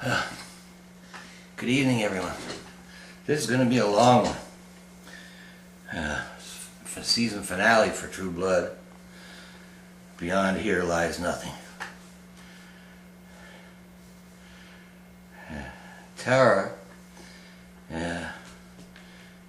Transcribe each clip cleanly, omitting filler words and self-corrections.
Good evening, everyone. This is going to be a long one. Season finale for True Blood. Beyond here lies nothing. Tara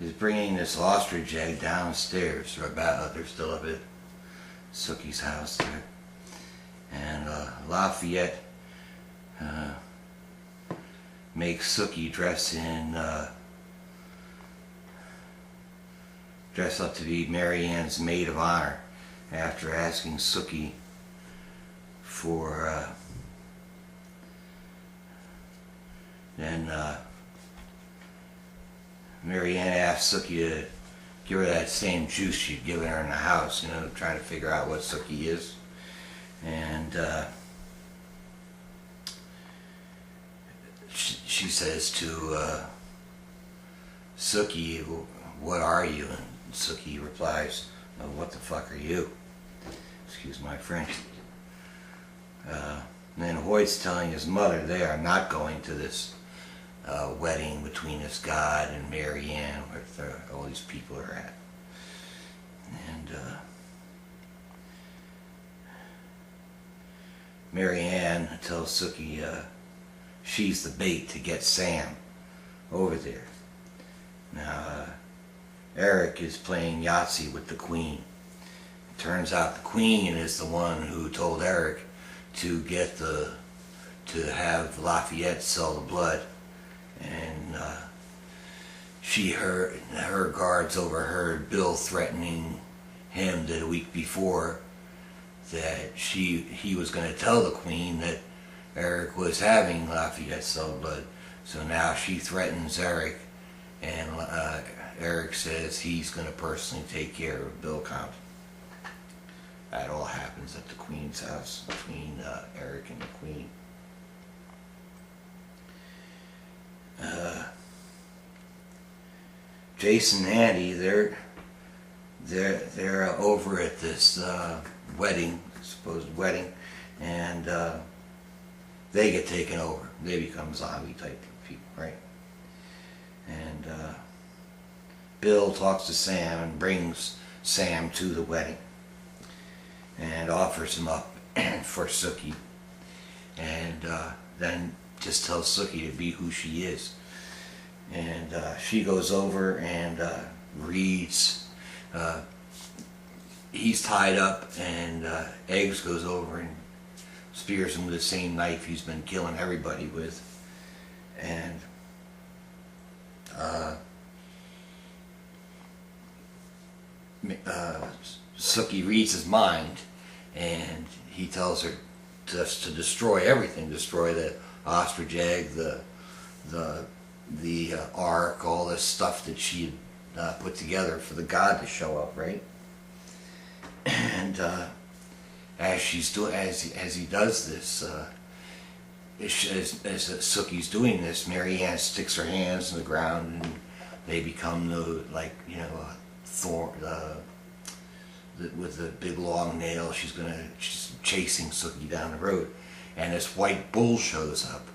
is bringing this ostrich egg downstairs. They're still up at Sookie's house there. And Lafayette makes Sookie dress up to be Mary Ann's maid of honor after asking Sookie for then Mary Ann asked Sookie to give her that same juice she'd given her in the house, trying to figure out what Sookie is. And she says to Sookie, "What are you?" And Sookie replies, "Oh, what the fuck are you?" Excuse my French. And then Hoyt's telling his mother they are not going to this wedding between this god and Mary Ann, where all these people are at. And Mary Ann tells Sookie she's the bait to get Sam over there. Now, Eric is playing Yahtzee with the Queen. It turns out the Queen is the one who told Eric to have Lafayette sell the blood, and her guards overheard Bill threatening him the week before that he was going to tell the Queen that Eric was having Lafayette sell blood. So now she threatens Eric, and Eric says he's going to personally take care of Bill Compton. That all happens at the Queen's house between Eric and the Queen. Jason and Andy, they're over at this supposed wedding, and they get taken over. They become zombie type people, right? And Bill talks to Sam and brings Sam to the wedding and offers him up for Sookie, and then just tells Sookie to be who she is. And she goes over and reads. He's tied up, and Eggs goes over and spears him with the same knife he's been killing everybody with. And Sookie reads his mind, and he tells her just to destroy everything, destroy the ostrich egg, the ark, all this stuff that she had put together for the god to show up, right? And as he does this, as Sookie's doing this, Mary Ann sticks her hands in the ground, and they become thorn. With the big long nail, she's chasing Sookie down the road, and this white bull shows up,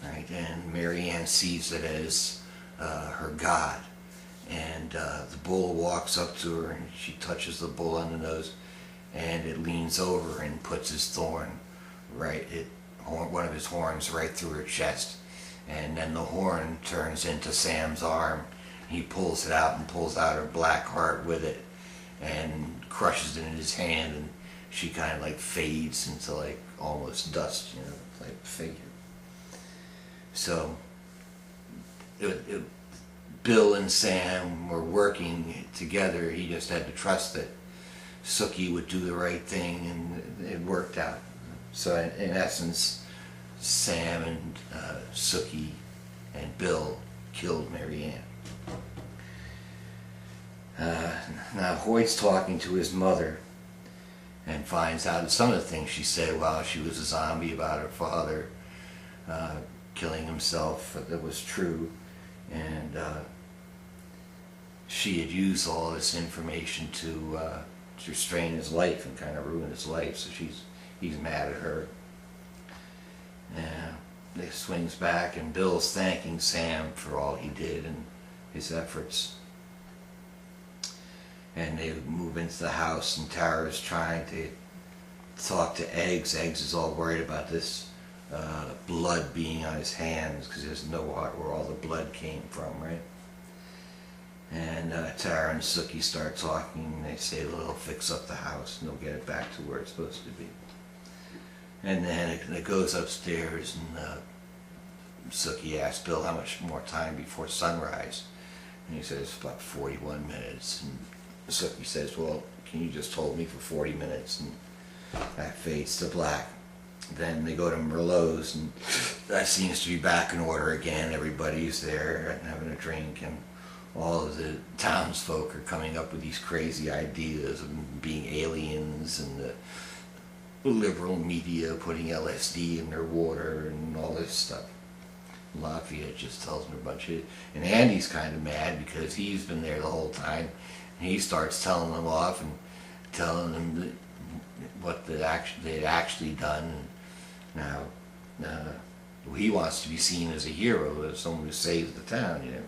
right? And Mary Ann sees it as her god, and the bull walks up to her, and she touches the bull on the nose, and it leans over and puts his thorn one of his horns right through her chest, and then the horn turns into Sam's arm. He pulls it out and pulls out her black heart with it, and crushes it in his hand, and she kind of fades into almost dust, type figure. So Bill and Sam were working together. He just had to trust that Sookie would do the right thing, and it worked out. So in essence, Sam and Sookie and Bill killed Mary Ann. Now Hoyt's talking to his mother and finds out some of the things she said while she was a zombie about her father killing himself that was true, and she had used all this information to strain his life and kind of ruin his life, so he's mad at her. it swings back, and Bill's thanking Sam for all he did and his efforts. And they move into the house, and Tara's trying to talk to Eggs. Eggs is all worried about this blood being on his hands because he doesn't know where all the blood came from, right? And Tara and Sookie start talking, and they say they'll fix up the house and they'll get it back to where it's supposed to be. And then it goes upstairs, and Sookie asks Bill how much more time before sunrise, and he says about 41 minutes. And Sookie says, well, can you just hold me for 40 minutes? And that fades to black. Then they go to Merlot's, and that seems to be back in order again. Everybody's there and having a drink, and all of the townsfolk are coming up with these crazy ideas of being aliens, and the liberal media putting LSD in their water and all this stuff. Lafayette just tells them a bunch of it. And Andy's kind of mad because he's been there the whole time, and he starts telling them off and telling them what they'd actually done. Now, he wants to be seen as a hero, as someone who saves the town, you know.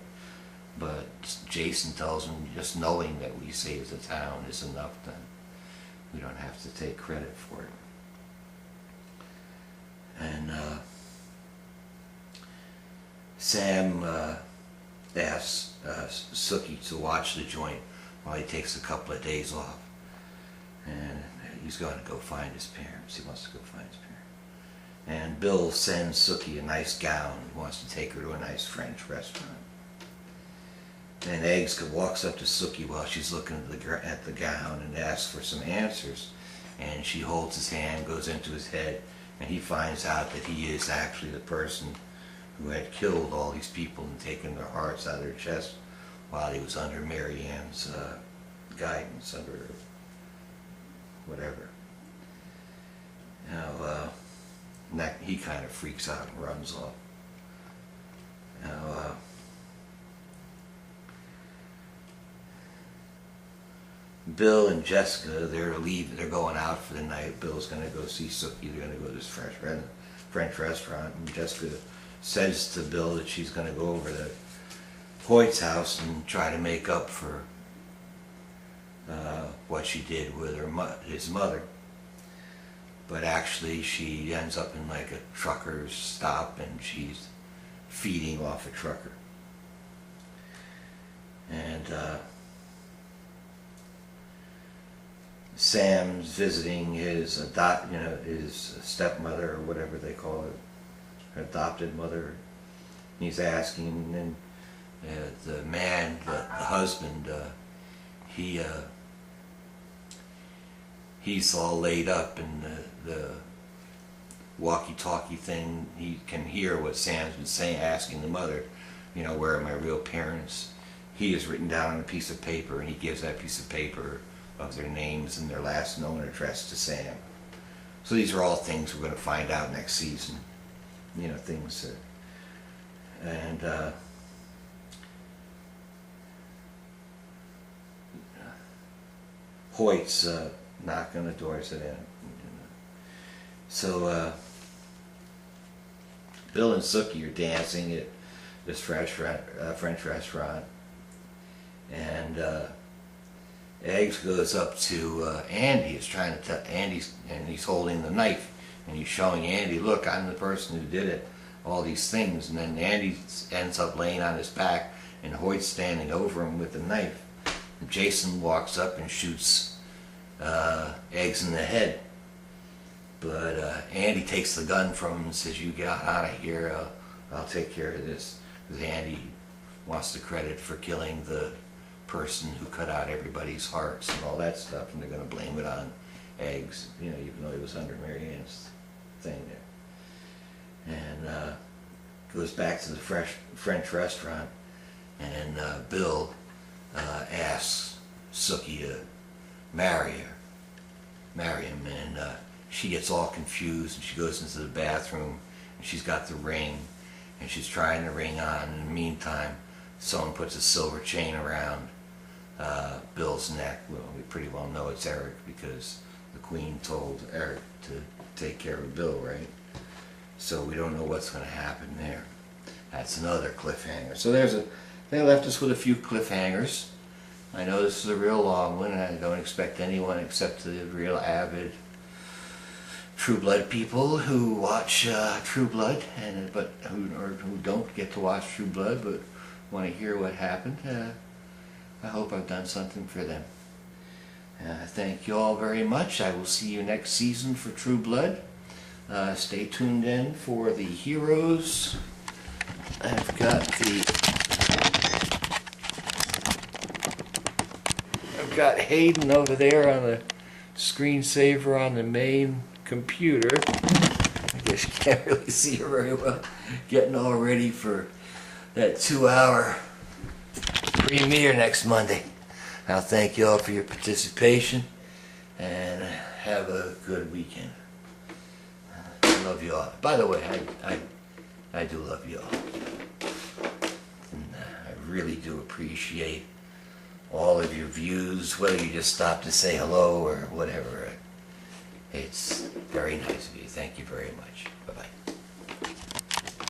But Jason tells him just knowing that we saved the town is enough, then we don't have to take credit for it. And Sam asks Sookie to watch the joint while he takes a couple of days off. And he's going to go find his parents. He wants to go find his parents. And Bill sends Sookie a nice gown. He wants to take her to a nice French restaurant. And Eggs walks up to Sookie while she's looking at the gown and asks for some answers. And she holds his hand, goes into his head, and he finds out that he is actually the person who had killed all these people and taken their hearts out of their chest while he was under Mary Ann's guidance, under whatever. Now, he kind of freaks out and runs off. Now, Bill and Jessica, they're going out for the night. Bill's going to go see Sookie. They're going to go to this French restaurant. And Jessica says to Bill that she's going to go over to Hoyt's house and try to make up for what she did with his mother. But actually she ends up in like a trucker's stop, and she's feeding off a trucker. And Sam's visiting his his stepmother, or whatever they call it, her adopted mother. He's asking, and the man, the husband, he's all laid up, and the walkie-talkie thing, he can hear what Sam's been saying, asking the mother, where are my real parents? He has written down on a piece of paper, and he gives that piece of paper of their names and their last known address to Sam. So these are all things we're going to find out next season. Things that, and Hoyt's knocking on the door, said, so Bill and Sookie are dancing at this French restaurant, and Eggs goes up to Andy. He's trying to tell Andy, and he's holding the knife, and he's showing Andy, look, I'm the person who did it, all these things. And then Andy ends up laying on his back, and Hoyt's standing over him with the knife. And Jason walks up and shoots Eggs in the head. But Andy takes the gun from him and says, you get out of here, I'll take care of this. Because Andy wants the credit for killing the person who cut out everybody's hearts and all that stuff, and they're going to blame it on Eggs, even though he was under Mary Ann's thing there. And goes back to the French restaurant, and Bill asks Sookie to marry him, and she gets all confused, and she goes into the bathroom, and she's got the ring, and she's trying the ring on. In the meantime, someone puts a silver chain around Bill's neck. Well, we pretty well know it's Eric, because the Queen told Eric to take care of Bill, right? So we don't know what's going to happen there. That's another cliffhanger. So they left us with a few cliffhangers. I know this is a real long one, and I don't expect anyone except the real avid True Blood people who watch True Blood, but who don't get to watch True Blood, but want to hear what happened. I hope I've done something for them. Thank you all very much. I will see you next season for True Blood. Stay tuned in for the heroes. I've got Hayden over there on the screensaver on the main computer. I guess you can't really see her very well. Getting all ready for that 2-hour premiere next Monday. I'll thank you all for your participation and have a good weekend. I love you all. By the way, I do love you all. And I really do appreciate all of your views, whether you just stop to say hello or whatever. It's very nice of you. Thank you very much. Bye-bye.